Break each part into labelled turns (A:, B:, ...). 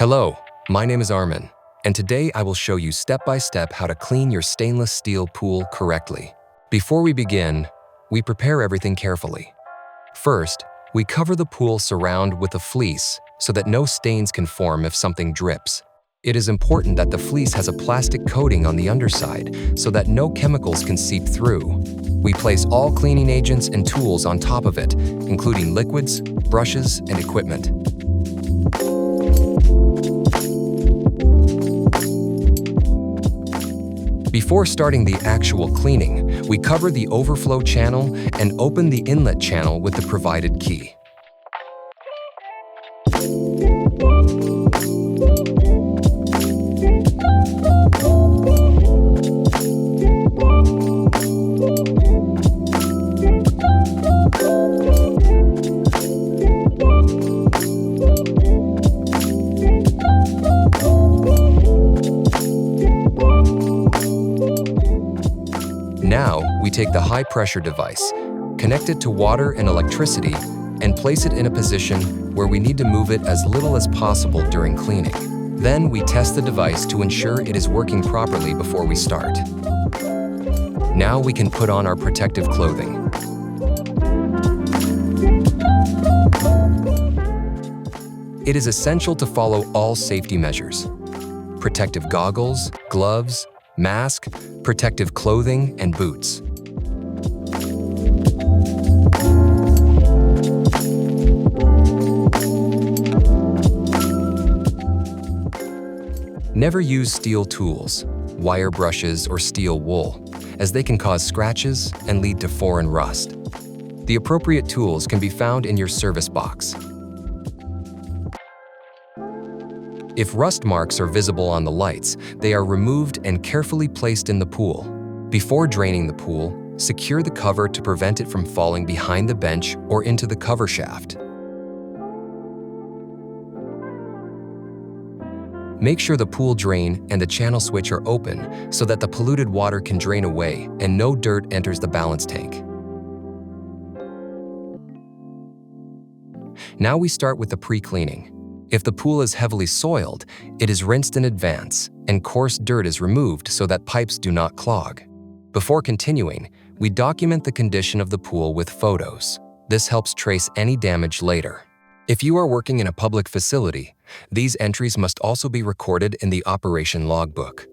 A: Hello, my name is Armin, and today I will show you step-by-step how to clean your stainless steel pool correctly. Before we begin, we prepare everything carefully. First, we cover the pool surround with a fleece so that no stains can form if something drips. It is important that the fleece has a plastic coating on the underside so that no chemicals can seep through. We place all cleaning agents and tools on top of it, including liquids, brushes, and equipment. Before starting the actual cleaning, we cover the overflow channel and open the inlet channel with the provided key. Now, we take the high-pressure device, connect it to water and electricity, and place it in a position where we need to move it as little as possible during cleaning. Then we test the device to ensure it is working properly before we start. Now we can put on our protective clothing. It is essential to follow all safety measures: protective goggles, gloves, mask, protective clothing, and boots. Never use steel tools, wire brushes, or steel wool, as they can cause scratches and lead to foreign rust. The appropriate tools can be found in your service box. If rust marks are visible on the lights, they are removed and carefully placed in the pool. Before draining the pool, secure the cover to prevent it from falling behind the bench or into the cover shaft. Make sure the pool drain and the channel switch are open so that the polluted water can drain away and no dirt enters the balance tank. Now we start with the pre-cleaning. If the pool is heavily soiled, it is rinsed in advance and coarse dirt is removed so that pipes do not clog. Before continuing, we document the condition of the pool with photos. This helps trace any damage later. If you are working in a public facility, these entries must also be recorded in the operation logbook.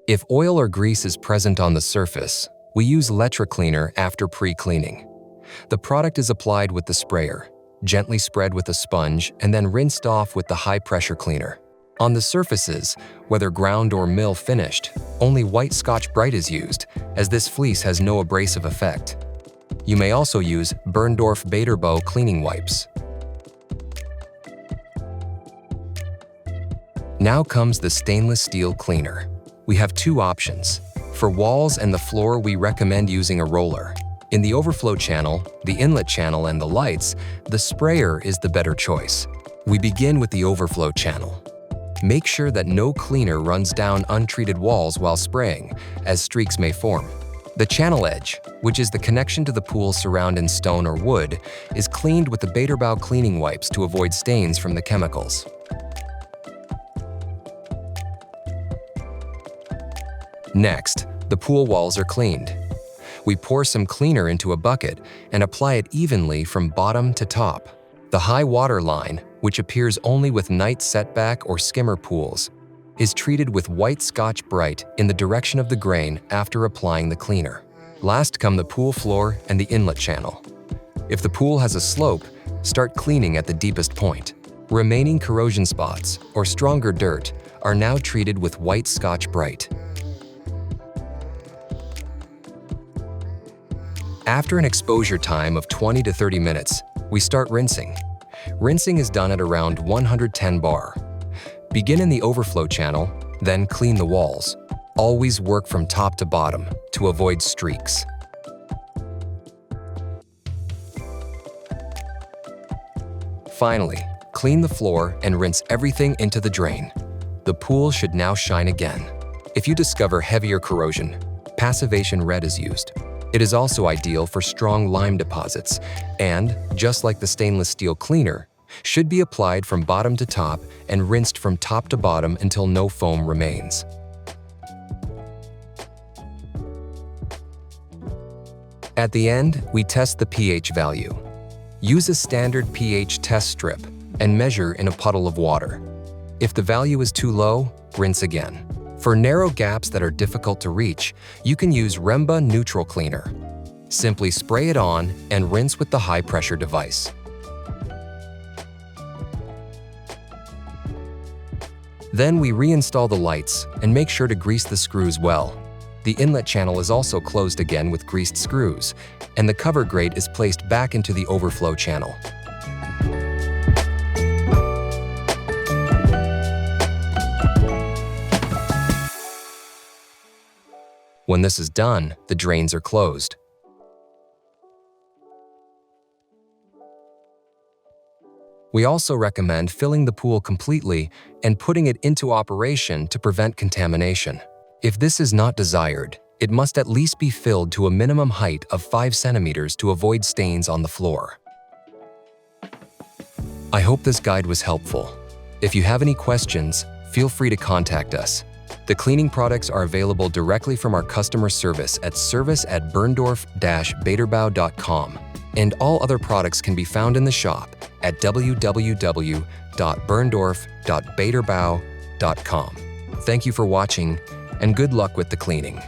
A: If oil or grease is present on the surface, we use Letra cleaner after pre-cleaning. The product is applied with the sprayer, gently spread with a sponge, and then rinsed off with the high-pressure cleaner. On the surfaces, whether ground or mill finished, only white Scotch-Brite is used, as this fleece has no abrasive effect. You may also use Berndorf Bäderbau cleaning wipes. Now comes the stainless steel cleaner. We have two options. For walls and the floor, we recommend using a roller. In the overflow channel, the inlet channel, and the lights, the sprayer is the better choice. We begin with the overflow channel. Make sure that no cleaner runs down untreated walls while spraying, as streaks may form. The channel edge, which is the connection to the pool surround in stone or wood, is cleaned with the Bäderbau cleaning wipes to avoid stains from the chemicals. Next, the pool walls are cleaned. We pour some cleaner into a bucket and apply it evenly from bottom to top. The high water line, which appears only with night setback or skimmer pools, is treated with white Scotch-Brite in the direction of the grain after applying the cleaner. Last come the pool floor and the inlet channel. If the pool has a slope, start cleaning at the deepest point. Remaining corrosion spots or stronger dirt are now treated with white Scotch-Brite. After an exposure time of 20 to 30 minutes, we start rinsing. Rinsing is done at around 110 bar. Begin in the overflow channel, then clean the walls. Always work from top to bottom to avoid streaks. Finally, clean the floor and rinse everything into the drain. The pool should now shine again. If you discover heavier corrosion, passivation red is used. It is also ideal for strong lime deposits and, just like the stainless steel cleaner, should be applied from bottom to top and rinsed from top to bottom until no foam remains. At the end, we test the pH value. Use a standard pH test strip and measure in a puddle of water. If the value is too low, rinse again. For narrow gaps that are difficult to reach, you can use Remba Neutral Cleaner. Simply spray it on and rinse with the high-pressure device. Then we reinstall the lights and make sure to grease the screws well. The inlet channel is also closed again with greased screws, and the cover grate is placed back into the overflow channel. When this is done, the drains are closed. We also recommend filling the pool completely and putting it into operation to prevent contamination. If this is not desired, it must at least be filled to a minimum height of 5 centimeters to avoid stains on the floor. I hope this guide was helpful. If you have any questions, feel free to contact us. The cleaning products are available directly from our customer service at service@berndorf-bäderbau.com, and all other products can be found in the shop at www.berndorf-bäderbau.com. Thank you for watching, and good luck with the cleaning.